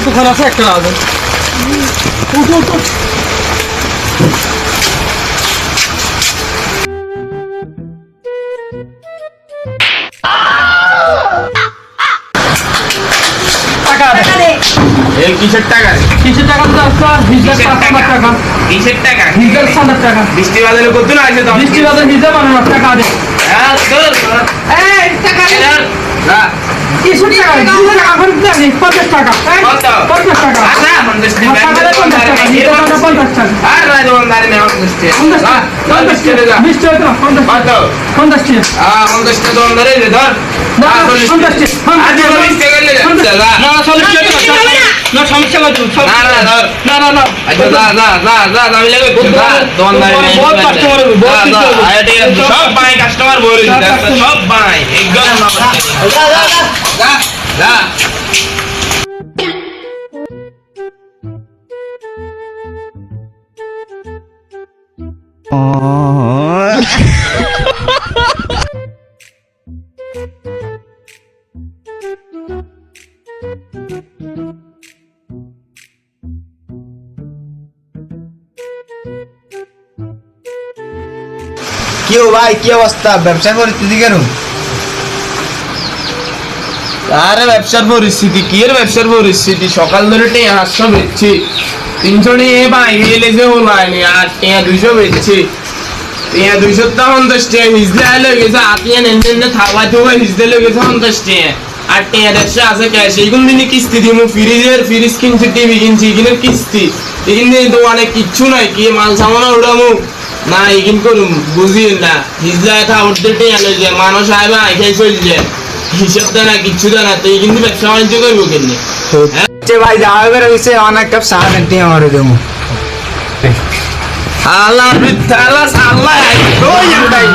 দোকান আছে একটা আছে। টাকা দে। এই কিসের টাকা? কিসের টাকা তো আসছে? হিসাব টাকা। কিসের টাকা? হিসাব 500 টাকা। বৃষ্টি বাদলে কত না আছে? বৃষ্টি বাদল হিসাব আমার টাকা দে। এই টাকা দে। না কিসের টাকা? কিসের টাকা এখন জানি 50 টাকা। কত? 50 টাকা। আচ্ছা 50 টাকা। টাকা দে 50 টাকা। হিসাব 50 টাকা। আর না দোকানদারি না 50 টাকা। 50 টাকা। 50 টাকা যা। 20 টাকা 50 কত? টাকা। 50 টাকা। 50 টাকা দোকানদারি দে ধর। না 50 টাকা। আজ 20 টাকা লে যা। না 40 টাকা। না সমস্যা নাই। না না ধর। না। আচ্ছা যা আমি লাগে যা দোকানদারি নেই। বহুত কাস্টমার হবে, বহুত কিছু হবে। আরে ঠিক আছে সব বাই কাস্টমার বলে দিতে সব বাই একদম যা কি ও ভাই, কি অবস্থা? ব্যবসা পরিস্থিতি কেন? আরে ব্যবসার পরিস্থিতি কি এর ব্যবসার পরিস্থিতি সকাল ধরে টেয়া 800 বেচছি 300 নিয়ে ভাই এলে যে হলাইনি আর টেয়া 200 বেচছি টেয়া 200 টা 50 টাকা হিজলে আইলে গেছে আতিয়া নেন থাওয়া তো হিজলে গেছে 50 টাকা আর টেয়া 150 আছে ক্যাশ এইগুলো দিনে কিস্তি দিমু ফ্রিজ কিনছি টিভি কিনছি এগুলোর কিস্তি এগুলো দোকানে কিচ্ছু নাই কি মাল সামান উড়ামু না এগুলো করুম বুঝিয়ে না হিজলে থা উঠতে টেয়া লই যায় মানুষ আইবা আইখাই চল যায় হিসাব দেয় না কিচ্ছু দেয় না তো এই কিন্তু ব্যবসা বাণিজ্য করবো কেনে ভাই যাওয়া বেরো গেছে, অনেক কাপ চা কিনতে আমারে দেবো। আল্লাহ আল্লাহ আল্লাহ ভাই